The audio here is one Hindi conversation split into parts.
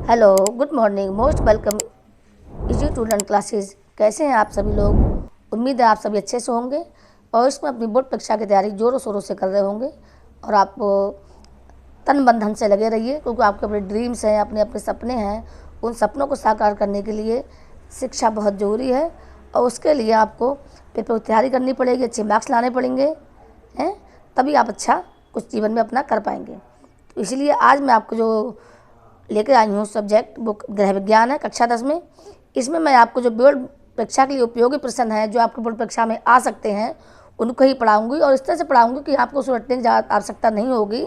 Hello, good morning, most welcome easy to learn classes. कैसे हैं आप सभी लोग? उम्मीद है आप सभी अच्छे से होंगे और इसमें अपनी बोर्ड परीक्षा की तैयारी ज़ोरों शोरों से कर रहे होंगे। और आप तन मन धन से लगे रहिए, क्योंकि आपके अपने ड्रीम्स हैं, अपने अपने सपने हैं। उन सपनों को साकार करने के लिए शिक्षा बहुत ज़रूरी है और उसके लिए आपको पेपर की तैयारी करनी पड़ेगी, अच्छे मार्क्स लाने पड़ेंगे हैं, तभी आप अच्छा कुछ जीवन में अपना कर पाएंगे। तो इसलिए आज मैं आपको जो लेकर आई हूँ सब्जेक्ट, वो गृह विज्ञान है, कक्षा 10 में। इसमें मैं आपको जो बोर्ड परीक्षा के लिए उपयोगी प्रश्न हैं, जो आपके बोर्ड परीक्षा में आ सकते हैं, उनको ही पढ़ाऊँगी और इस तरह से पढ़ाऊँगी कि आपको उसको रटने की ज़्यादा आवश्यकता नहीं होगी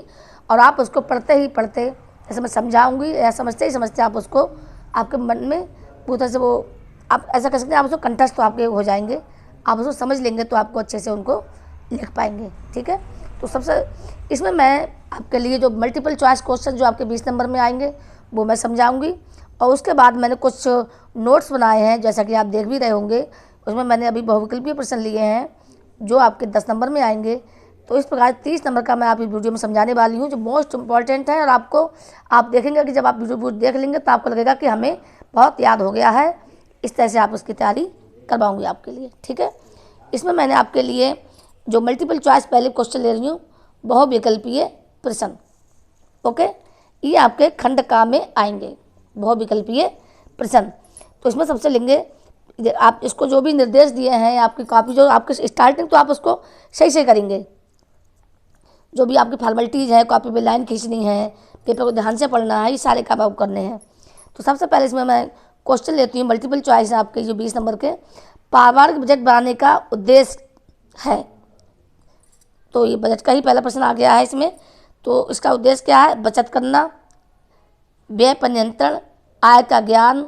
और आप उसको पढ़ते ही पढ़ते, जैसे मैं समझाऊँगी या समझते ही समझते आप उसको आपके मन में पूरी तरह से वो आप ऐसा कर सकते हैं, आप उसको कंठस्थ तो आपके हो जाएंगे, आप उसको समझ लेंगे तो आपको अच्छे से उनको लिख पाएंगे। ठीक है, तो सबसे इसमें मैं आपके लिए जो मल्टीपल चॉइस क्वेश्चन जो आपके 20 नंबर में आएंगे वो मैं समझाऊंगी और उसके बाद मैंने कुछ नोट्स बनाए हैं, जैसा कि आप देख भी रहे होंगे। उसमें मैंने अभी बहुविकल्पीय प्रश्न लिए हैं जो आपके 10 नंबर में आएंगे। तो इस प्रकार 30 नंबर का मैं आप इस वीडियो में समझाने वाली हूँ, जो मोस्ट इंपॉर्टेंट है। और आपको आप देखेंगे कि जब आप वीडियो देख लेंगे तो आपको लगेगा कि हमें बहुत याद हो गया है। इस तरह से आप उसकी तैयारी करवाऊँगी आपके लिए। ठीक है, इसमें मैंने आपके लिए जो मल्टीपल चॉइस पहले क्वेश्चन ले रही हूँ, बहुविकल्पीय प्रश्न। ओके, ये आपके खंड का में आएंगे बहुविकल्पीय प्रश्न। तो इसमें सबसे लेंगे आप इसको जो भी निर्देश दिए हैं आपकी कॉपी, जो आपके स्टार्टिंग तो आप उसको सही से करेंगे, जो भी आपकी फॉर्मेलिटीज़ है, कॉपी पे लाइन खींचनी है, पेपर को ध्यान से पढ़ना है, ये सारे काम आपको करने हैं। तो सबसे पहले इसमें मैं क्वेश्चन लेती हूँ, मल्टीपल चॉइस है आपके जो 20 नंबर के। पारिवारिक बजट बनाने का उद्देश्य है, तो ये बजट का ही पहला प्रश्न आ गया है इसमें। तो इसका उद्देश्य क्या है? बचत करना, व्यय पर नियंत्रण, आय का ज्ञान,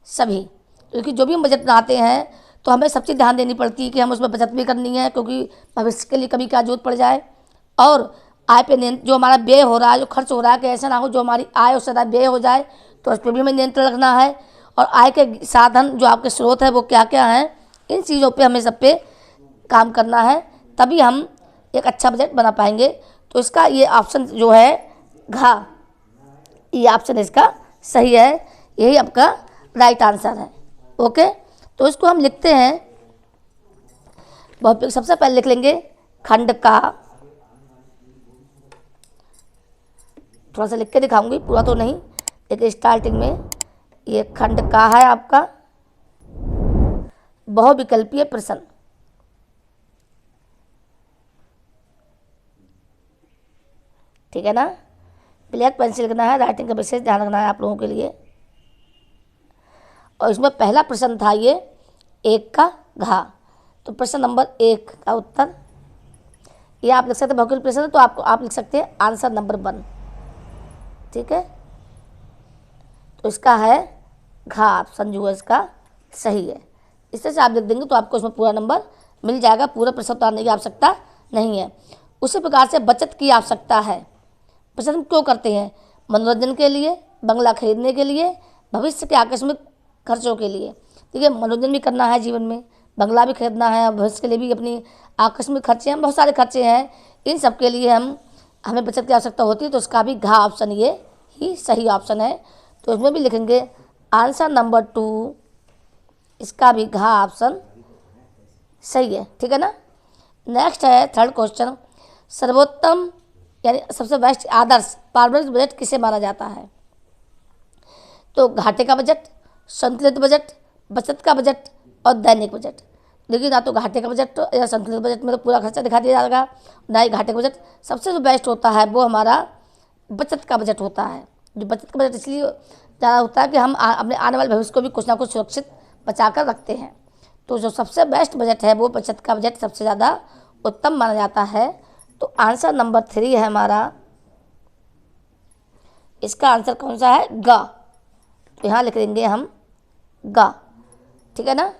सभी। क्योंकि जो भी हम बजट बनाते हैं तो हमें सब चीज़ ध्यान देनी पड़ती है कि हम उसमें बचत भी करनी है, क्योंकि भविष्य के लिए कभी क्या जरूरत पड़ जाए। और आय पे नियंत्रण, जो हमारा व्यय हो रहा है, जो खर्च हो रहा है, कि ऐसा ना हो जो हमारी आय उससे ज़्यादा व्यय हो जाए, तो उस पर भी हमें नियंत्रण रखना है। और आय के साधन जो आपके स्रोत है वो क्या क्या हैं, इन चीज़ों पर हमें सब पे काम करना है, तभी हम एक अच्छा बजट बना पाएंगे। तो इसका ये ऑप्शन जो है घा, ये ऑप्शन इसका सही है, यही आपका राइट आंसर है। ओके, तो इसको हम लिखते हैं, बहुत सबसे पहले लिख लेंगे खंड का। थोड़ा सा लिख के दिखाऊंगी, पूरा तो नहीं, लेकिन स्टार्टिंग में ये खंड का है आपका बहुविकल्पीय प्रश्न। ठीक है ना, ब्लैक पेन से लिखना है, राइटिंग का विशेष ध्यान रखना है आप लोगों के लिए। और इसमें पहला प्रश्न था ये 1 का घा, तो प्रश्न नंबर 1 का उत्तर ये आप लिख सकते हैं, बहुविकल्पीय प्रश्न है तो आपको आप लिख सकते हैं आंसर नंबर 1। ठीक है, तो इसका है घा ऑप्शन जो है इसका सही है। इस तरह से आप लिख देंगे तो आपको इसमें पूरा नंबर मिल जाएगा, पूरा प्रश्न उतारने की आवश्यकता नहीं है। उसी प्रकार से बचत की आवश्यकता है। बचत हम क्यों करते हैं? मनोरंजन के लिए, बंगला खरीदने के लिए, भविष्य के आकस्मिक खर्चों के लिए। देखिए, मनोरंजन भी करना है जीवन में, बंगला भी खरीदना है, भविष्य के लिए भी अपनी आकस्मिक खर्चे हैं, बहुत सारे खर्चे हैं, इन सब के लिए हमें बचत की आवश्यकता होती है। तो इसका भी घा ऑप्शन ये ही सही ऑप्शन है। तो इसमें भी लिखेंगे आंसर नंबर 2, इसका भी घा ऑप्शन सही है। ठीक है ना। नेक्स्ट है थर्ड क्वेश्चन, सर्वोत्तम यानी सबसे बेस्ट आदर्श पारिवारिक बजट किसे माना जाता है? तो घाटे का बजट, संतुलित बजट, बचत का बजट और दैनिक बजट। देखिए, ना तो घाटे का बजट या संतुलित बजट में तो पूरा खर्चा दिखा दिया जाएगा, ना ही घाटे का बजट। सबसे जो बेस्ट होता है वो हमारा बचत का बजट होता है। जो बचत का बजट इसलिए ज़्यादा होता है कि हम अपने आने वाले भविष्य को भी कुछ ना कुछ सुरक्षित बचा कर रखते हैं। तो जो सबसे बेस्ट बजट है वो बचत का बजट सबसे ज़्यादा उत्तम माना जाता है। तो आंसर नंबर 3 है हमारा, इसका आंसर कौन सा है? गा। तो यहाँ लिख देंगे हम गा। ठीक है ना।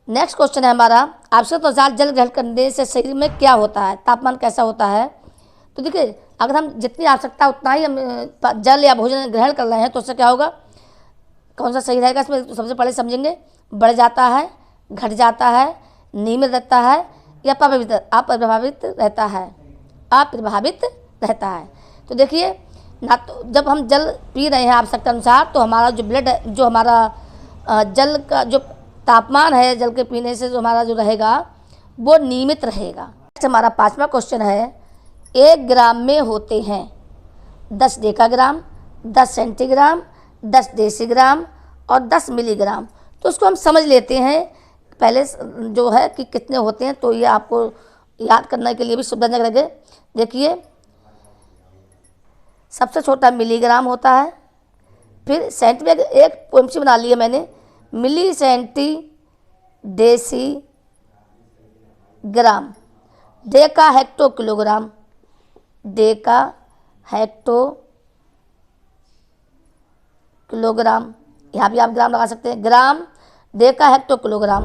नेक्स्ट क्वेश्चन है हमारा, आवश्यक अनुसार जल ग्रहण करने से शरीर में क्या होता है, तापमान कैसा होता है? तो देखिए, अगर हम जितनी आवश्यकता उतना ही हम जल या भोजन ग्रहण कर रहे हैं तो उससे क्या होगा, कौन सा सही रहेगा इसमें? तो सबसे पहले समझेंगे, बढ़ जाता है, घट जाता है, नियमित रहता है या अप्रभावित रहता है? अप्रभावित रहता है। तो देखिए, ना तो जब हम जल पी रहे हैं आवश्यकता अनुसार तो हमारा जो ब्लड है, जो हमारा जल का जो तापमान है जल के पीने से जो हमारा जो रहेगा वो नियमित रहेगा। नेक्स्ट हमारा 5वां क्वेश्चन है, 1 ग्राम में होते हैं 10 डेकाग्राम, 10 सेंटीग्राम, 10 डेसीग्राम और 10 मिलीग्राम। तो उसको हम समझ लेते हैं पहले जो है कि कितने होते हैं, तो ये आपको याद करने के लिए भी सुविधाजनक लगे। देखिए सबसे छोटा मिलीग्राम होता है, फिर सेंटी में एक पोएम बना ली है मैंने, milli centi deci gram, deca hecto kilogram, deca hecto kilogram, यहाँ भी आप ग्राम लगा सकते हैं, ग्राम, डेका हेक्टो किलोग्राम।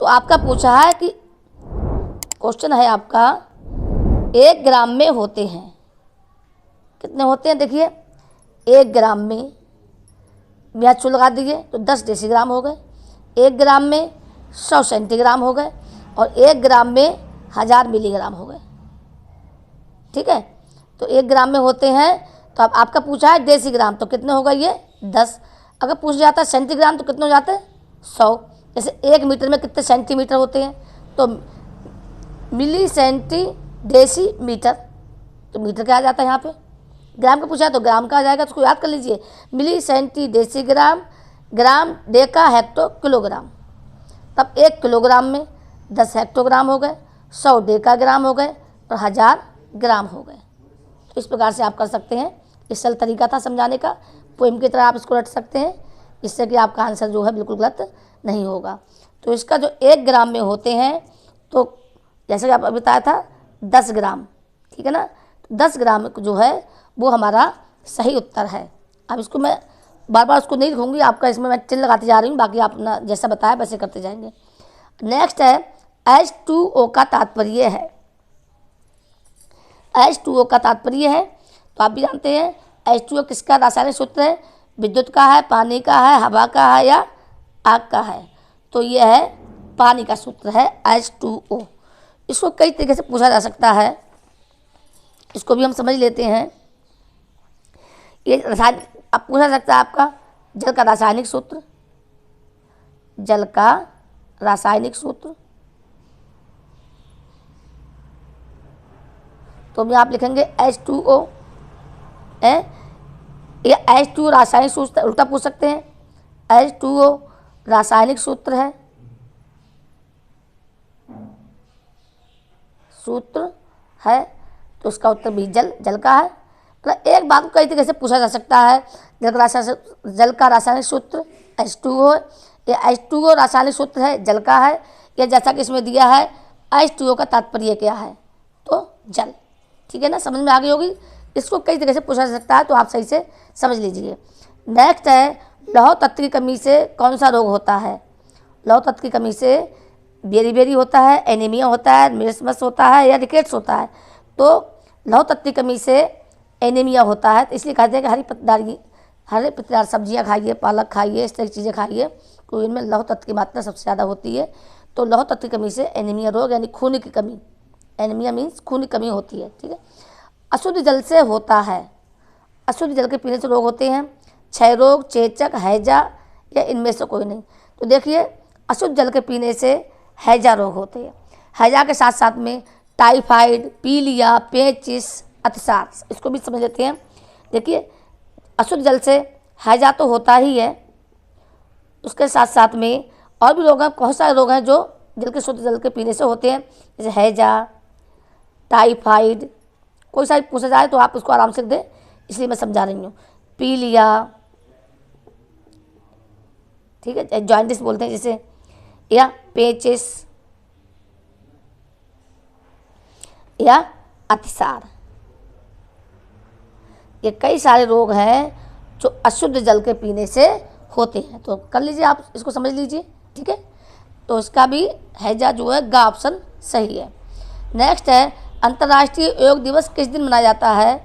तो आपका पूछा है कि क्वेश्चन है आपका 1 ग्राम में होते हैं, कितने होते हैं, देखिए 1 ग्राम में यहाँ चू लगा दीजिए तो 10 डेसीग्राम हो गए, 1 ग्राम में 100 सेंटीग्राम हो गए और 1 ग्राम में 1000 मिलीग्राम हो गए। ठीक है, तो 1 ग्राम में होते हैं। तो अब आपका पूछा है डेसीग्राम, तो कितने होगा ये 10। अगर पूछ जाता है सेंटीग्राम तो कितने हो जाते हैं 100। जैसे 1 मीटर में कितने सेंटीमीटर होते हैं, तो मिली सेंटी डेसी मीटर, तो मीटर क्या आ जाता है यहाँ पे, ग्राम का पूछा है तो ग्राम का आ जाएगा, तो उसको याद कर लीजिए, मिली सेंटी डेसीग्राम, ग्राम, डेका हेक्टो किलोग्राम। तब 1 किलोग्राम में 10 हेक्टोग्राम हो गए, 100 डेकाग्राम हो गए और 1000 ग्राम हो गए। तो इस प्रकार से आप कर सकते हैं। इस सरल तरीका था समझाने का, पोएम की तरह आप इसको रट सकते हैं, इससे कि आपका आंसर जो है बिल्कुल गलत नहीं होगा। तो इसका जो 1 ग्राम में होते हैं, तो जैसे कि आप अभी बताया था 10 ग्राम, ठीक है ना, तो 10 ग्राम जो है वो हमारा सही उत्तर है। अब इसको मैं बार बार उसको नहीं लिखूंगी, आपका इसमें मैं चिन्ह लगाती जा रही हूँ, बाकी आप अपना जैसा बताया वैसे करते जाएंगे। नेक्स्ट है H2O का तात्पर्य है, H2O का तात्पर्य है, तो आप भी जानते हैं H2O किसका रासायनिक सूत्र है, विद्युत का है, पानी का है, हवा का है या आग का है, तो यह है पानी का सूत्र है H2O। इसको कई तरीके से पूछा जा सकता है, इसको भी हम समझ लेते हैं। ये रासायनिक अब पूछा सकता है आपका जल का रासायनिक सूत्र, जल का रासायनिक सूत्र, तो भी आप लिखेंगे H2O है, या H2O रासायनिक सूत्र, उल्टा पूछ सकते हैं H2O रासायनिक सूत्र है, सूत्र है, तो उसका उत्तर भी जल का है। तो एक बात को कई तरीके से पूछा जा सकता है, जल का रासायनिक सूत्र H2O, या H2O रासायनिक सूत्र है जल का है, या जैसा कि इसमें दिया है H2O का तात्पर्य क्या है, तो जल। ठीक है ना, समझ में आ गई होगी। इसको कई तरीके से पूछा जा सकता है, तो आप सही से समझ लीजिए। नेक्स्ट है लौह तत्व की कमी से कौन सा रोग होता है। लौह तत्व की कमी से बेरी होता है, एनीमिया होता है, मिसमस होता है या रिकेट्स होता है। तो लौह तत्व की कमी से एनीमिया होता है, तो इसलिए कहते हैं कि हरी पत्तेदार सब्जियां खाइए, पालक खाइए, इस तरह की चीज़ें खाइए, तो इनमें लौह तत्व की मात्रा सबसे ज़्यादा होती है। तो लौह तत्व की कमी से एनीमिया रोग यानी खून की कमी, एनीमिया मीन्स खून की कमी होती है। ठीक है, अशुद्ध जल से होता है, अशुद्ध जल के पीने से रोग होते हैं क्षय रोग, चेचक, हैजा या इनमें से कोई नहीं। तो देखिए अशुद्ध जल के पीने से हैजा रोग होते हैं, हैजा के साथ साथ में टाइफाइड, पीलिया, पेचिस, अतिसार, इसको भी समझ लेते हैं। देखिए अशुद्ध जल से हैजा तो होता ही है, उसके साथ साथ में और भी रोग हैं, बहुत सारे रोग हैं जो जल के शुद्ध जल के पीने से होते हैं, जैसे हैजा, टाइफाइड, कोई सा पूछा जाए तो आप उसको आराम से दें, इसलिए मैं समझा रही हूँ। पीलिया, ठीक है, जॉइंटिस बोलते हैं जिसे, या पेचिस या अतिसार, ये कई सारे रोग हैं जो अशुद्ध जल के पीने से होते हैं। तो कर लीजिए, आप इसको समझ लीजिए। ठीक है, तो इसका भी हैजा जो है गा ऑप्शन सही है। नेक्स्ट है अंतर्राष्ट्रीय योग दिवस किस दिन मनाया जाता है।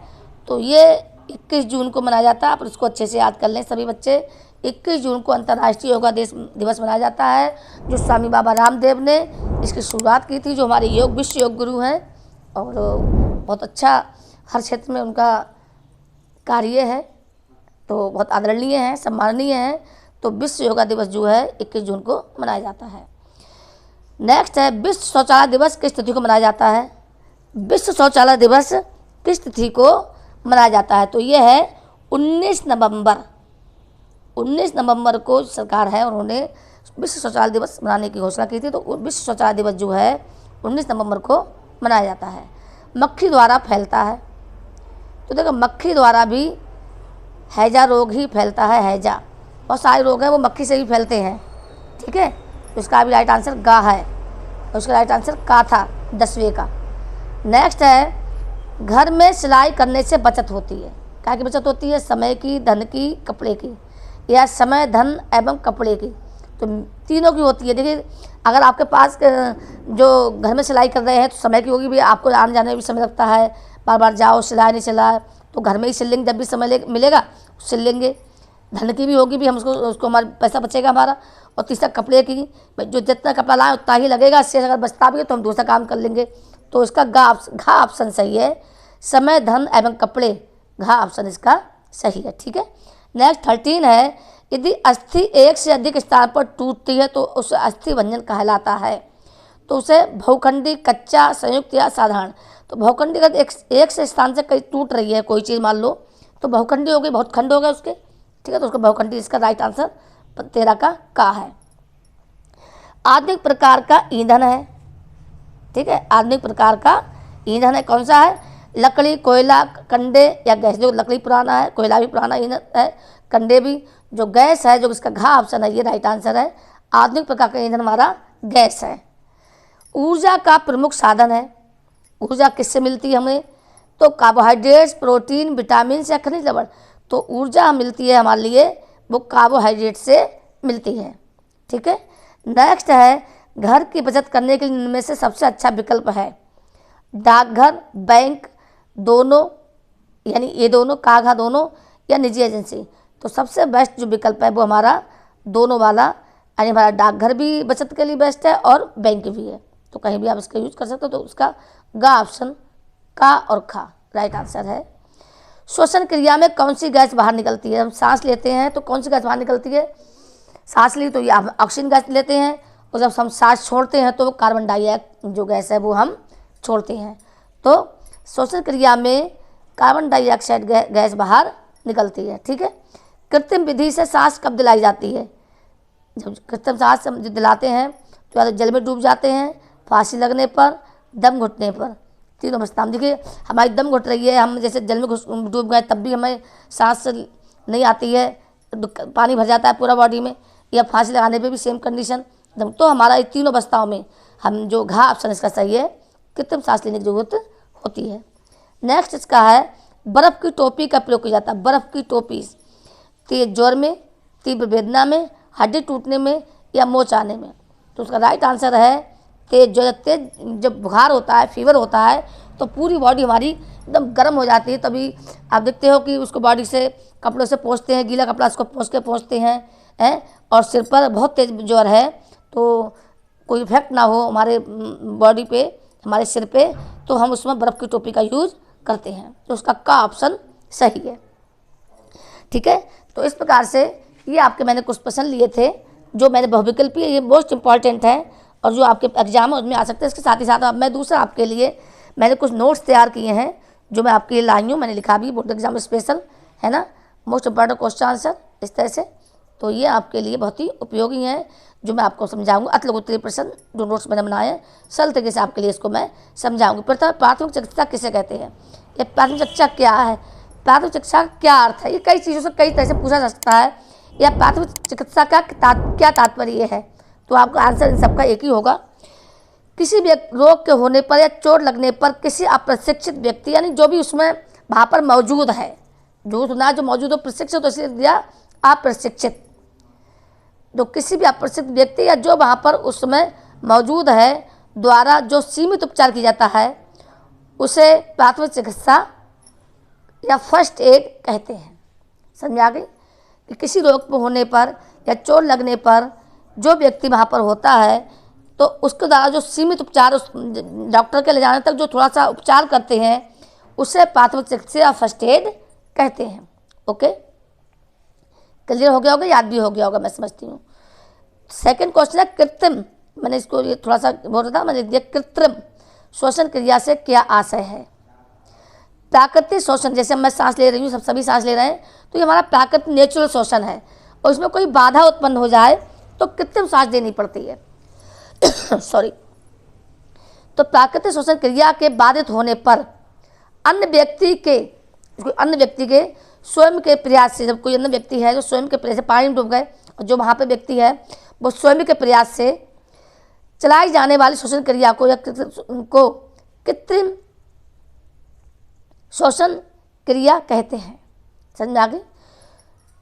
तो ये 21 जून को मनाया जाता है, आप इसको अच्छे से याद कर लें सभी बच्चे। 21 जून को अंतर्राष्ट्रीय योगा दिवस मनाया जाता है, जो स्वामी बाबा रामदेव ने इसकी शुरुआत की थी, जो हमारे योग विश्व योग गुरु हैं और बहुत अच्छा हर क्षेत्र में उनका कार्य है, तो बहुत आदरणीय है, सम्माननीय है। तो विश्व योगा दिवस जो है 21 जून को मनाया जाता है। नेक्स्ट है विश्व शौचालय दिवस किस तिथि को मनाया जाता है? विश्व शौचालय दिवस किस तिथि को मनाया जाता है? तो ये है 19 नवंबर। 19 नवंबर को सरकार है, उन्होंने विश्व शौचालय दिवस मनाने की घोषणा की थी। तो विश्व शौचालय दिवस जो है 19 नवंबर को मनाया जाता है। मक्खी द्वारा फैलता है, तो देखो मक्खी द्वारा भी हैजा रोग ही फैलता है। हैजा, बहुत सारे रोग हैं वो मक्खी से ही फैलते हैं, ठीक है। तो इसका भी राइट आंसर गा है, और उसका राइट आंसर का था 10वें का। नेक्स्ट है घर में सिलाई करने से बचत होती है। क्या की बचत होती है? समय की, धन की, कपड़े की, या समय, धन एवं कपड़े की। तो तीनों की होती है। देखिए अगर आपके पास जो घर में सिलाई कर रहे हैं तो समय की होगी, भी आपको आने जाने में भी समय लगता है, बार बार जाओ, सिलाई नहीं चला, तो घर में ही सिल लेंगे, जब भी समय मिलेगा सिल लेंगे। धन की भी होगी, भी हम उसको हमारा पैसा बचेगा हमारा। और तीसरा कपड़े की, जो जितना कपड़ा लाएँ उतना ही लगेगा, इससे अगर बचता भी है तो हम दूसरा काम कर लेंगे। तो इसका घा ऑप्शन सही है, समय, धन एवं कपड़े, घा ऑप्शन इसका सही है, ठीक है। नेक्स्ट 13 है यदि अस्थि एक से अधिक स्थान पर टूटती है तो उसे अस्थि भंजन कहलाता है। तो उसे भूखंडी, कच्चा, संयुक्त या साधारण। तो भूखंडी का एक से स्थान से कहीं टूट रही है कोई चीज़ मान लो, तो भूखंडी हो गई, बहुत खंड हो गए उसके, ठीक है। तो उसका भूखंडी, इसका राइट आंसर 13 का है। आधुनिक प्रकार का ईंधन है, ठीक है। आधुनिक प्रकार का ईंधन है, कौन सा है? लकड़ी, कोयला, कंडे या गैस। जो लकड़ी पुराना है, कोयला भी पुराना ईंधन है, कंडे भी। जो गैस है, जो इसका घा ऑप्शन है, ये राइट आंसर है। आधुनिक प्रकार का ईंधन हमारा गैस है। ऊर्जा का प्रमुख साधन है। ऊर्जा किससे मिलती है हमें? तो कार्बोहाइड्रेट्स, प्रोटीन, विटामिन या खनिज लवण। तो ऊर्जा मिलती है हमारे लिए वो कार्बोहाइड्रेट से मिलती है, ठीक है। नेक्स्ट है घर की बचत करने के लिए इनमें से सबसे अच्छा विकल्प है डाकघर, बैंक, दोनों, यानी ये दोनों, काघा दोनों, या निजी एजेंसी। तो सबसे बेस्ट जो विकल्प है वो हमारा दोनों वाला, यानी हमारा डाकघर भी बचत के लिए बेस्ट है और बैंक भी है। तो कहीं भी आप इसका यूज कर सकते हो। तो उसका गा ऑप्शन का और खा राइट आंसर है। श्वसन क्रिया में कौन सी गैस बाहर निकलती है? हम सांस लेते हैं तो कौन सी गैस बाहर निकलती है? सांस ली तो ये हम ऑक्सीजन गैस लेते हैं, और जब हम सांस छोड़ते हैं तो वो कार्बन डाइऑक्साइड जो गैस है वो हम छोड़ते हैं। तो श्वसन क्रिया में कार्बन डाइऑक्साइड गैस बाहर निकलती है, ठीक है। कृत्रिम विधि से सांस कब दिलाई जाती है? जब कृत्रिम सांस हम दिलाते हैं तो या तो जल में डूब जाते हैं, फांसी लगने पर, दम घुटने पर। तीनों अवस्था में देखिए हमारी दम घुट रही है, हम जैसे जल में डूब गए तब भी हमें सांस नहीं आती है, पानी भर जाता है पूरा बॉडी में, या फांसी लगाने पे भी सेम कंडीशन। तो हमारा ये तीनों अवस्थाओं में हम जो घा ऑप्शन इसका सही है, कृत्रिम सांस लेने की जरूरत होती है। नेक्स्ट इसका है बर्फ़ की टोपी का प्रयोग किया जाता है। बर्फ़ की टोपी तेज जोर में, तीव्र वेदना में, हड्डी टूटने में, या मोच आने में। तो उसका राइट आंसर है तेज जोर। तेज जब बुखार होता है, फीवर होता है, तो पूरी बॉडी हमारी एकदम गर्म हो जाती है। तभी आप देखते हो कि उसको बॉडी से कपड़ों से पोंछते हैं, गीला कपड़ा उसको पोंछते हैं और सिर पर बहुत तेज जोर है तो कोई इफेक्ट ना हो हमारे बॉडी पे, हमारे सिर पे, तो हम उसमें बर्फ़ की टोपी का यूज़ करते हैं। तो उसका का ऑप्शन सही है, ठीक है। तो इस प्रकार से ये आपके मैंने कुछ प्रश्न लिए थे जो मैंने बहुविकल्पीय, ये मोस्ट इंपॉर्टेंट है और जो आपके एग्जाम है उसमें आ सकते हैं। इसके साथ ही साथ अब मैं दूसरा आपके लिए मैंने कुछ नोट्स तैयार किए हैं जो मैं आपके लिए लाई हूँ, मैंने लिखा भी, बोर्ड एग्जाम स्पेशल है ना, मोस्ट इंपॉर्टेंट क्वेश्चन आंसर इस तरह से। तो ये आपके लिए बहुत ही उपयोगी हैं जो मैं आपको समझाऊंगा। अति उत्तरीय प्रश्न जो नोट्स मैंने बनाए हैं सरल तरीके से आपके लिए इसको मैं समझाऊंगी। प्रथम प्राथमिक चिकित्सा किसे कहते हैं? ये प्राथमिक चिकित्सा क्या है? प्राथमिक चिकित्सा क्या अर्थ है? ये कई चीज़ों से कई तरह से पूछा जा सकता है। या प्राथमिक चिकित्सा का क्या तात्पर्य है? तो आपका आंसर इन सबका एक ही होगा। किसी भी रोग के होने पर या चोट लगने पर किसी अप्रशिक्षित व्यक्ति, यानी जो भी उसमें वहाँ पर मौजूद है, जो मौजूद हो प्रशिक्षित, तो इसलिए दिया अप्रशिक्षित। तो किसी भी अप्रशिक्षित व्यक्ति या जो वहाँ पर उस समय मौजूद है द्वारा जो सीमित उपचार किया जाता है उसे प्राथमिक चिकित्सा या फर्स्ट एड कहते हैं। समझ आ गई? कि किसी रोग में होने पर या चोट लगने पर जो व्यक्ति वहाँ पर होता है तो उसके द्वारा जो सीमित उपचार, उस डॉक्टर के ले जाने तक जो थोड़ा सा उपचार करते हैं उसे प्राथमिक चिकित्सा या फर्स्ट एड कहते हैं। ओके, क्लियर हो गया होगा, याद भी हो गया होगा, मैं समझती हूँ। सेकंड क्वेश्चन है कृत्रिम, मैंने इसको ये थोड़ा सा बोल रहा था, मैंने दिया कृत्रिम श्वसन क्रिया से क्या आशय है। प्राकृतिक श्वसन, जैसे मैं सांस ले रही हूँ, सभी सांस ले रहे हैं, तो ये हमारा प्राकृतिक नेचुरल श्वसन है, और इसमें कोई बाधा उत्पन्न हो जाए तो कृत्रिम सांस देनी पड़ती है। सॉरी। तो प्राकृतिक श्वसन क्रिया के बाधित होने पर अन्य व्यक्ति के स्वयं के प्रयास से, जब कोई अन्य व्यक्ति है जो स्वयं के प्रयास से पानी में डूब गए और जो वहाँ पे व्यक्ति है वो स्वयं के प्रयास से चलाई जाने वाली श्वसन क्रिया को कृत्रिम श्वसन क्रिया कहते हैं। समझ में आ गई।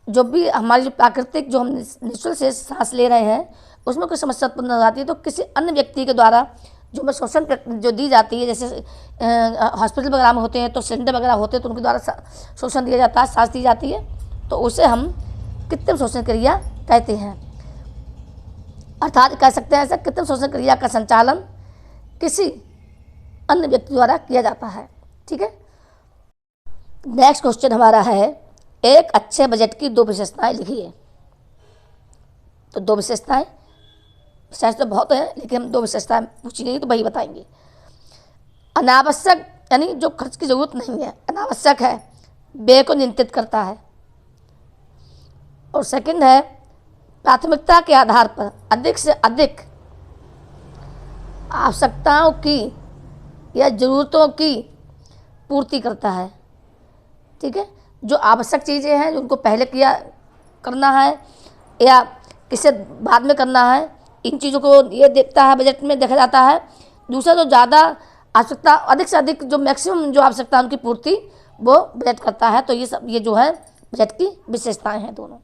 जो भी हमारी जो प्राकृतिक, जो हम नेचुरल से सांस ले रहे हैं, उसमें कोई समस्या उत्पन्न हो जाती है तो किसी अन्य व्यक्ति के द्वारा जो हमें श्वसन जो दी जाती है, जैसे हॉस्पिटल वगैरह में होते हैं तो सिलेंडर वगैरह होते हैं तो उनके द्वारा श्वसन दिया जाता है, सांस दी जाती है, तो उसे हम कृत्रिम श्वसन क्रिया कहते हैं। अर्थात कह सकते हैं ऐसा कृत्रिम श्वसन क्रिया का संचालन किसी अन्य व्यक्ति द्वारा किया जाता है। ठीक है। नेक्स्ट क्वेश्चन हमारा है, एक अच्छे बजट की 2 विशेषताएं लिखिए। तो 2 विशेषताएं, विशेष तो बहुत है लेकिन हम 2 विशेषताएं पूछी गई तो वही बताएंगे। अनावश्यक, यानी जो खर्च की जरूरत नहीं है, अनावश्यक है, व्यय को नियंत्रित करता है। और सेकंड है, प्राथमिकता के आधार पर अधिक से अधिक आवश्यकताओं की या जरूरतों की पूर्ति करता है। ठीक है। जो आवश्यक चीज़ें हैं जो उनको पहले करना है या किसे बाद में करना है, इन चीज़ों को ये देखता है, बजट में देखा जाता है। दूसरा, जो ज़्यादा आवश्यकता, अधिक से अधिक जो मैक्सिमम जो आवश्यकता है उनकी पूर्ति वो बजट करता है। तो ये जो है बजट की विशेषताएं हैं दोनों।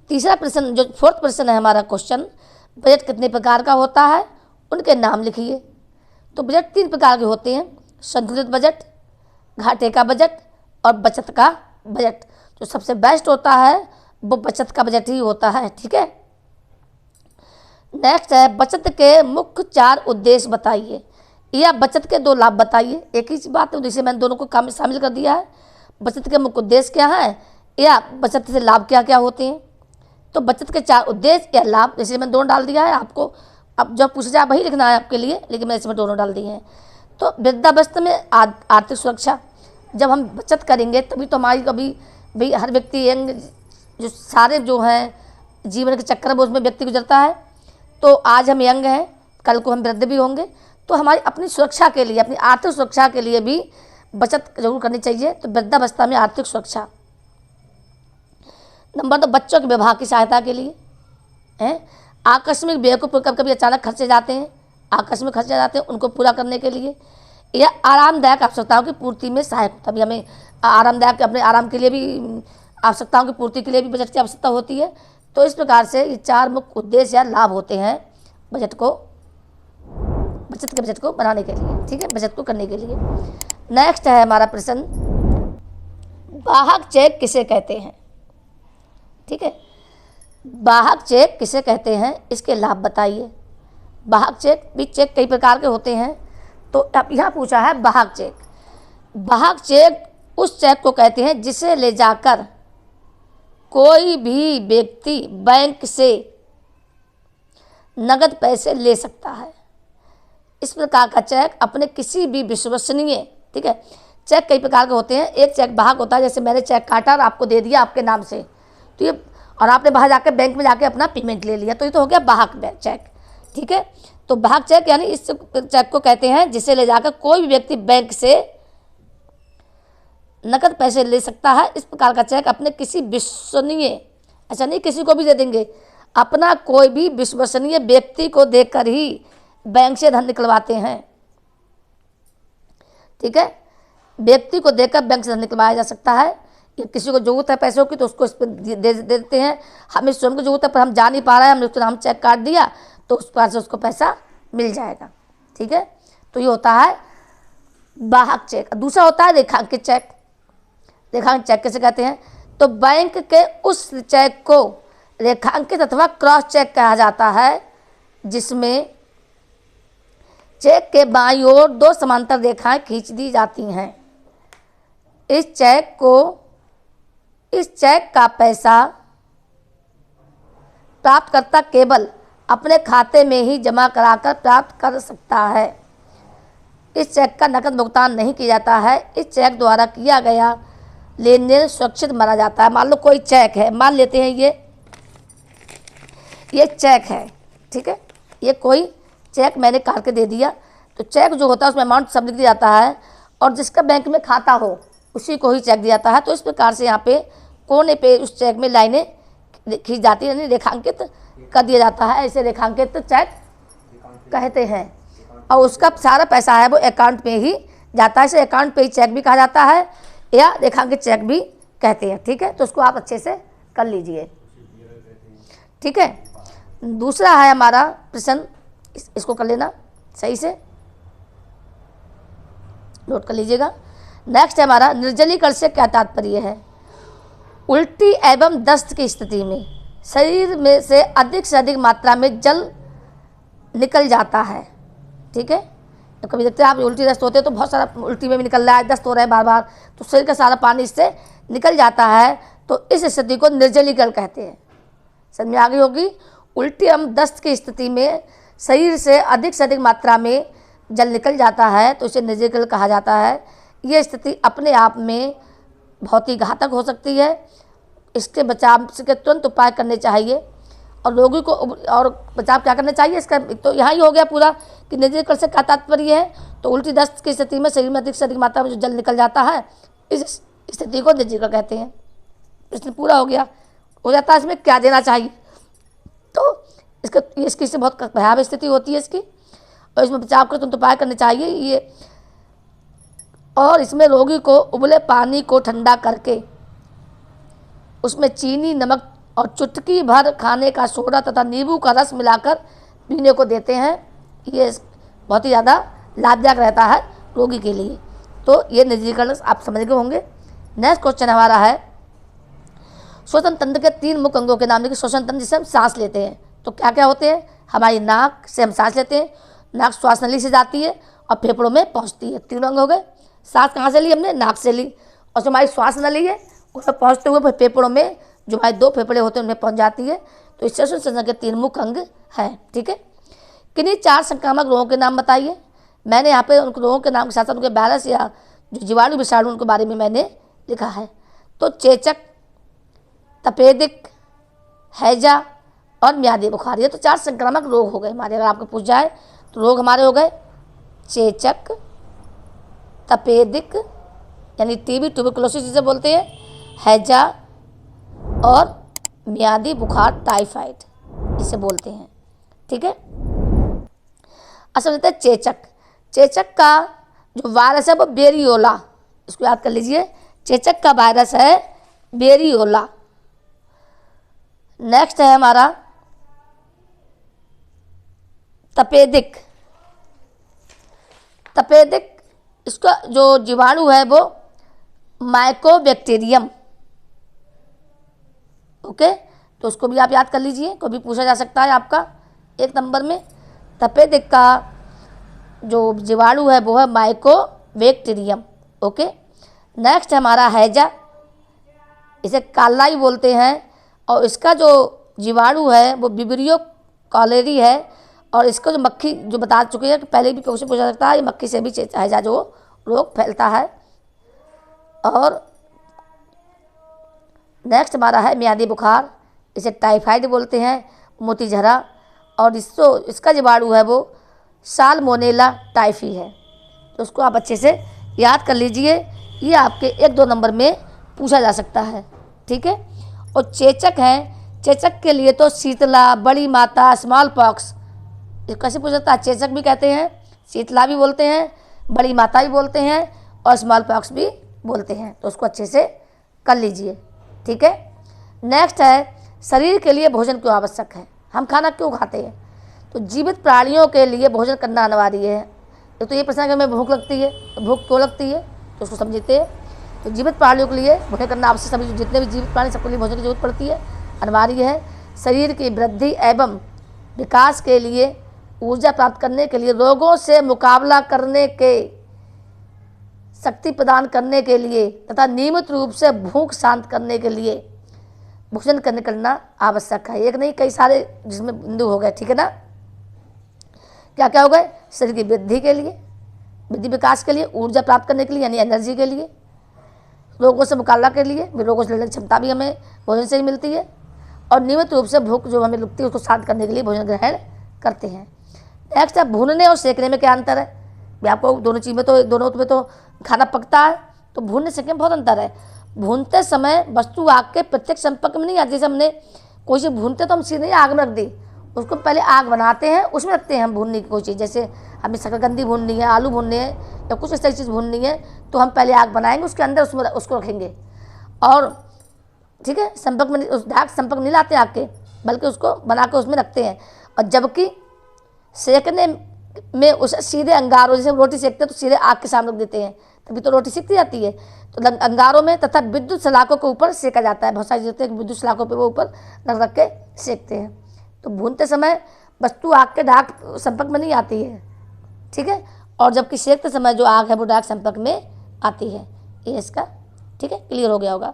तीसरा प्रश्न, जो 4th प्रश्न है हमारा क्वेश्चन, बजट कितने प्रकार का होता है, उनके नाम लिखिए। तो बजट 3 प्रकार के होते हैं, संतुलित बजट, घाटे का बजट और बचत का बजट। जो सबसे बेस्ट होता है वो बचत का बजट ही होता है। ठीक है। नेक्स्ट है, बचत के मुख्य 4 उद्देश्य बताइए, या बचत के 2 लाभ बताइए। एक ही बात है, जिसे मैंने दोनों को काम में शामिल कर दिया है। बचत के मुख्य उद्देश्य क्या है या बचत से लाभ क्या क्या होते हैं। तो बचत के 4 उद्देश्य या लाभ, जैसे मैंने दोनों डाल दिया है आपको, अब जब पूछा जाए वही लिखना है आपके लिए, लेकिन मैंने इसमें दोनों डाल दिए हैं। तो वृद्धावस्था में आर्थिक सुरक्षा, जब हम बचत करेंगे तभी तो हमारी कभी भाई हर व्यक्ति यंग जो सारे जो हैं जीवन के चक्कर में उसमें व्यक्ति गुजरता है। तो आज हम यंग हैं, कल को हम वृद्ध भी होंगे, तो हमारी अपनी सुरक्षा के लिए, अपनी आर्थिक सुरक्षा के लिए भी बचत जरूर करनी चाहिए। तो वृद्धावस्था में आर्थिक सुरक्षा। नंबर 2, बच्चों के विवाह की सहायता के लिए है। आकस्मिक व्यय को कभी कभी अचानक खर्चे जाते हैं, आकस्मिक खर्चे जाते हैं, उनको पूरा करने के लिए। या आरामदायक आवश्यकताओं की पूर्ति में सहायक, तभी हमें आरामदायक, अपने आराम के लिए भी, आवश्यकताओं की पूर्ति के लिए भी बजट की आवश्यकता होती है। तो इस प्रकार से ये 4 मुख्य उद्देश्य या लाभ होते हैं बचत के बजट को बनाने के लिए। ठीक है, बचत को करने के लिए। नेक्स्ट है हमारा प्रश्न, वाहक चेक किसे कहते हैं। ठीक है, वाहक चेक किसे कहते हैं, इसके लाभ बताइए। वाहक चेक भी, चेक कई प्रकार के होते हैं, तो अब यहाँ पूछा है वाहक चेक। वाहक चेक उस चेक को कहते हैं जिसे ले जाकर कोई भी व्यक्ति बैंक से नगद पैसे ले सकता है। इस प्रकार का चेक अपने किसी भी विश्वसनीय, ठीक है, चेक कई प्रकार के होते हैं। एक चेक वाहक होता है, जैसे मैंने चेक काटा और आपको दे दिया आपके नाम से, तो ये, और आपने बाहर जाकर बैंक में जाके अपना पेमेंट ले लिया, तो ये तो हो गया वाहक चेक। ठीक है, तो वाहक चेक यानी इस चेक को कहते हैं जिसे ले जाकर कोई भी व्यक्ति बैंक से नकद पैसे ले सकता है। इस प्रकार का चेक अपने किसी विश्वसनीय, ऐसा नहीं किसी को भी दे देंगे, अपना कोई भी विश्वसनीय व्यक्ति को देकर ही बैंक से धन निकलवाते हैं। ठीक है, व्यक्ति को देकर बैंक से धन निकलवाया जा सकता है। या किसी को जरूरत है पैसों की तो उसको इस पर दे देते हैं। हमें स्वयं को जरूरत है पर हम जा नहीं पा रहे हैं, हमने उसका नाम चेक काट दिया तो उस पर से उसको पैसा मिल जाएगा। ठीक है, तो ये होता है वाहक चेक। दूसरा होता है रेखांकित चेक। रेखांकित चेक कैसे कहते हैं, तो बैंक के उस चेक को रेखांकित अथवा क्रॉस चेक कहा जाता है जिसमें चेक के बाईं ओर 2 समांतर रेखाएं खींच दी जाती हैं। इस चेक का पैसा प्राप्तकर्ता केवल अपने खाते में ही जमा कराकर प्राप्त कर सकता है। इस चेक का नकद भुगतान नहीं किया जाता है। इस चेक द्वारा किया गया लेन देन सुरक्षित माना जाता है। मान लो कोई चेक है, मान लेते हैं ये चेक है, ठीक है, ये कोई चेक मैंने काट के दे दिया। तो चेक जो होता है उसमें अमाउंट सब लिख दिया जाता है और जिसका बैंक में खाता हो उसी को ही चेक दिया जाता है। तो इस प्रकार से यहाँ पे कोने पे उस चेक में लाइनें खींच जाती है, यानी रेखांकित कर दिया जाता है। ऐसे रेखांकित चेक कहते हैं और उसका सारा पैसा है वो अकाउंट में ही जाता है। इसे अकाउंट पे ही चेक भी कहा जाता है या रेखांकित चेक भी कहते हैं, ठीक है। तो उसको आप अच्छे से कर लीजिए, ठीक है। दूसरा है हमारा प्रश्न, इसको कर लेना सही से, नोट कर लीजिएगा। नेक्स्ट है हमारा निर्जलीकरण से क्या तात्पर्य है। उल्टी एवं दस्त की स्थिति में शरीर में से अधिक मात्रा में जल निकल जाता है, ठीक है। तो कभी देखते हैं आप उल्टी दस्त होते हैं तो बहुत सारा उल्टी में भी निकल रहा है, दस्त हो रहा है बार बार, तो शरीर का सारा पानी इससे निकल जाता है। तो इस स्थिति को निर्जलीकरण कहते हैं। समझ में आ गई होगी। उल्टी एवं दस्त की स्थिति में शरीर से अधिक मात्रा में जल निकल जाता है तो इसे निर्जलीकरण कहा जाता है। ये स्थिति अपने आप में बहुत ही घातक हो सकती है। इसके बचाव के तुरंत उपाय करने चाहिए और रोगी को और बचाव क्या करना चाहिए इसका तो यहाँ ही हो गया पूरा कि निर्जलीकरण से क्या तात्पर्य है। तो उल्टी दस्त की स्थिति में शरीर में अधिक से अधिक मात्रा में जो जल निकल जाता है इस स्थिति को निर्जलीकरण कहते हैं। प्रश्न पूरा हो गया, हो जाता है इसमें क्या देना चाहिए। तो इसकी से बहुत भयावह स्थिति होती है इसकी और इसमें बचाव कर तुरंत उपाय करने चाहिए ये। और इसमें रोगी को उबले पानी को ठंडा करके उसमें चीनी, नमक और चुटकी भर खाने का सोडा तथा नींबू का रस मिलाकर पीने को देते हैं। ये बहुत ही ज़्यादा लाभदायक रहता है रोगी के लिए। तो ये निर्जलीकरण आप समझ गए होंगे। नेक्स्ट क्वेश्चन हमारा है श्वसन तंत्र के 3 मुख्य अंगों के नाम लिखिए। श्वसन तंत्र जिससे हम सांस लेते हैं तो क्या क्या होते हैं। हमारी नाक से हम सांस लेते हैं, नाक श्वास नली से जाती है और फेफड़ों में पहुँचती है। 3 अंग हो गए। सांस कहाँ से ली हमने, नाक से ली, और जो हमारी श्वास नली है उसमें पहुँचते हुए फेफड़ों में जो हमारे 2 फेफड़े होते हैं उनमें पहुँच जाती है। तो इस श्वसन तंत्र के 3 मुख्य अंग हैं, ठीक है। किन्हीं 4 संक्रामक रोगों के नाम बताइए। मैंने यहाँ पे उन रोगों के नाम के साथ साथ उनके वायरस या जो जीवाणु विषाणु उनके बारे में मैंने लिखा है। तो चेचक, तपेदिक, हैजा और म्यादी बुखार, ये तो 4 संक्रामक रोग हो गए हमारे। अगर आपको पूछ जाए तो रोग हमारे हो गए चेचक, तपेदिक यानी टीबी ट्यूबरकुलोसिस जिसे बोलते हैं, हैजा और म्यादी बुखार टाइफाइड इसे बोलते हैं, ठीक है। अच्छा बोलते हैं चेचक। चेचक का जो वायरस है वो बेरियोला, इसको याद कर लीजिए। चेचक का वायरस है बेरियोला। नेक्स्ट है हमारा तपेदिक। तपेदिक इसका जो जीवाणु है वो माइकोबैक्टीरियम, ओके। तो उसको भी आप याद कर लीजिए, को भी पूछा जा सकता है आपका 1 नंबर में। तपेदिक का जो जीवाणु है वो है माइकोबैक्टीरियम, ओके। नेक्स्ट है हमारा हैजा, इसे कालाई बोलते हैं और इसका जो जीवाणु है वो विब्रियो कॉलेरी है। और इसको जो मक्खी जो बता चुके हैं कि पहले भी क्वेश्चन पूछा सकता है, ये मक्खी से भी हैजा जो रोग फैलता है। और नेक्स्ट हमारा है म्यादी बुखार, इसे टाइफाइड बोलते हैं, मोतीझरा। और इसका जीवाणु है वो साल्मोनेला टाइफी है। तो उसको आप अच्छे से याद कर लीजिए, ये आपके 1-2 नंबर में पूछा जा सकता है, ठीक है। और चेचक हैं, चेचक के लिए तो शीतला, बड़ी माता, स्मॉल पॉक्स, कैसे पूछ सकता है। चेचक भी कहते हैं, शीतला भी बोलते हैं, बड़ी माता भी बोलते हैं और स्मॉल पॉक्स भी बोलते हैं। तो उसको अच्छे से कर लीजिए, ठीक है। नेक्स्ट है शरीर के लिए भोजन क्यों आवश्यक है, हम खाना क्यों खाते हैं। तो जीवित प्राणियों के लिए भोजन करना अनिवार्य है। तो ये प्रश्न है कि हमें भूख लगती है, तो भूख क्यों लगती है, तो उसको समझते हैं। तो जीवित प्राणियों के लिए भोजन करना आवश्यक, सभी जितने भी जीवित प्राणी सबके लिए भोजन की जरूरत पड़ती है, अनिवार्य है। शरीर की वृद्धि एवं विकास के लिए, ऊर्जा प्राप्त करने के लिए, रोगों से मुकाबला करने के शक्ति प्रदान करने के लिए तथा नियमित रूप से भूख शांत करने के लिए भोजन करना आवश्यक है। एक नहीं, कई सारे जिसमें बिंदु हो गए, ठीक है ना। क्या क्या हो गए? शरीर की वृद्धि के लिए, वृद्धि विकास के लिए, ऊर्जा प्राप्त करने के लिए यानी एनर्जी के लिए, रोगों से मुकाबला के लिए, रोगों से लड़ने की क्षमता भी हमें भोजन से ही मिलती है, और नियमित रूप से भूख जो हमें लगती है उसको शांत करने के लिए भोजन ग्रहण करते हैं। नेक्स्ट है भूनने और सेकने में क्या अंतर है? भाई आपको दोनों चीज़ में तो, दोनों में तो खाना पकता है, तो भूनने सेकने में बहुत अंतर है। भूनते समय वस्तु आग के प्रत्यक्ष संपर्क में नहीं आती। जैसे हमने कोई चीज़ भूनते तो हम सीधे आग में रख दी, उसको पहले आग बनाते हैं, उसमें रखते हैं हम भूनने की कोई चीज़। जैसे हमें शकरकंदी भूननी है, आलू भूनने हैं या कुछ ऐसी चीज़ भूननी है, तो हम पहले आग बनाएंगे, उसके अंदर उसमें उसको रखेंगे, और ठीक है, संपर्क में उस धाक संपर्क नहीं लाते आग के, बल्कि उसको बना के उसमें रखते हैं। और जबकि सेकने में उसे सीधे अंगारों, जैसे रोटी सेकते हैं तो सीधे आग के सामने रख देते हैं, तभी तो रोटी सीखती जाती है। तो अंगारों में तथा विद्युत सलाखों के ऊपर सेका जाता है। बहुत सारी चीज़ें विद्युत सलाखों पे वो ऊपर रख के सेकते हैं। तो भूनते समय वस्तु आग के डाक संपर्क में नहीं आती है, ठीक है, और जबकि सेकते समय जो आग है वो डाक संपर्क में आती है। ये इसका, ठीक है, क्लियर हो गया होगा।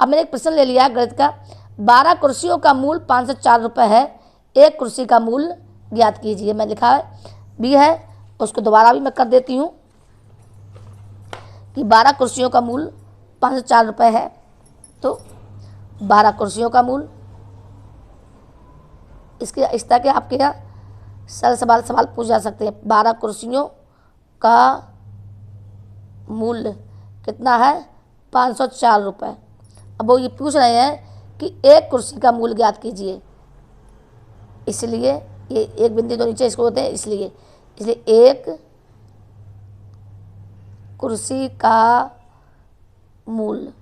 अब मैंने एक प्रश्न ले लिया गणित का। 12 कुर्सियों का मूल 504 रुपये है, एक कुर्सी का मूल्य ज्ञात कीजिए। मैं लिखा है भी है, उसको दोबारा भी मैं कर देती हूँ कि 12 कुर्सियों का मूल्य 504 रुपये है। तो 12 कुर्सियों का मूल्य, इसके इस तरह के आपके यहाँ सरल सवाल पूछ जा सकते हैं। 12 कुर्सियों का मूल्य कितना है? 504 रुपये। अब वो ये पूछ रहे हैं कि एक कुर्सी का मूल्य ज्ञात कीजिए, इसलिए ये एक बिंदु तो नीचे इसको होते हैं, इसलिए एक कुर्सी का मूल्य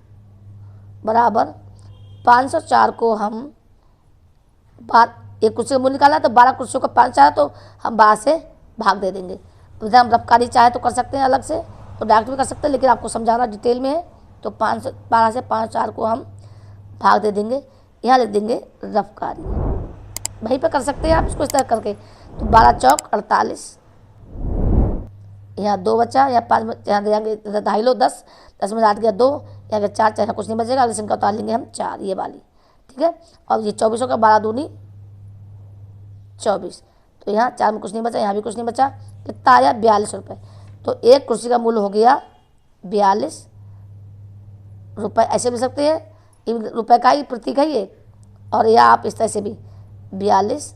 बराबर 504 को हम एक कुर्सी का मूल्य निकाला तो 12 कुर्सियों का 504, तो हम 12 से भाग दे देंगे। तो हम रफ्कारी चाहे तो कर सकते हैं अलग से, तो डायरेक्ट भी कर सकते हैं, लेकिन आपको समझाना डिटेल में है। तो 12 से 504 को हम भाग दे देंगे, यहाँ लिख देंगे रफ्कारी। वहीं पर कर सकते हैं आप इसको इस तरह करके। तो 12 चौक 48, यहाँ 2 बचा, यहाँ 5, यहाँ देंगे 2.5 लो 10, 10 में 8 गया 2, यहाँ गया 4, चाहे कुछ नहीं बचेगा, अगली संख्या उतार लेंगे हम 4, ये वाली, ठीक है। और ये 24 का 12 दूनी 24, तो यहाँ 4 में कुछ नहीं बचा, यहाँ भी कुछ नहीं बचा, कितना आया? 42 रुपये। तो एक कुर्सी का मूल्य हो गया 42 रुपये। ऐसे भी सकते हैं, रुपये का ही प्रतीक है ये, और यह आप इस तरह से भी 42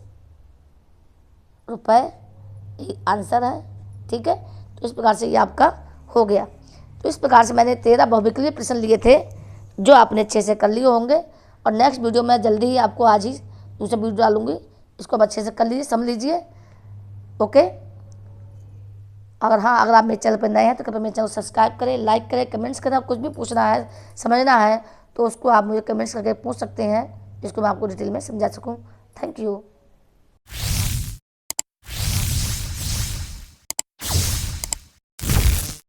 रुपये आंसर है, ठीक है। तो इस प्रकार से ये आपका हो गया। तो इस प्रकार से मैंने 13 बहुविकल्पीय प्रश्न लिए थे जो आपने अच्छे से कर लिए होंगे। और नेक्स्ट वीडियो में जल्दी ही आपको आज ही दूसरा वीडियो डालूंगी, इसको आप अच्छे से कर लीजिए, समझ लीजिए, ओके। अगर आप मेरे चैनल पर नए हैं तो कृपया मेरे चैनल को सब्सक्राइब करें, लाइक करें, कमेंट्स करें। कुछ भी पूछना है, समझना है तो उसको आप मुझे कमेंट्स करके पूछ सकते हैं, जिसको मैं आपको डिटेल में समझा सकूँ। Thank you.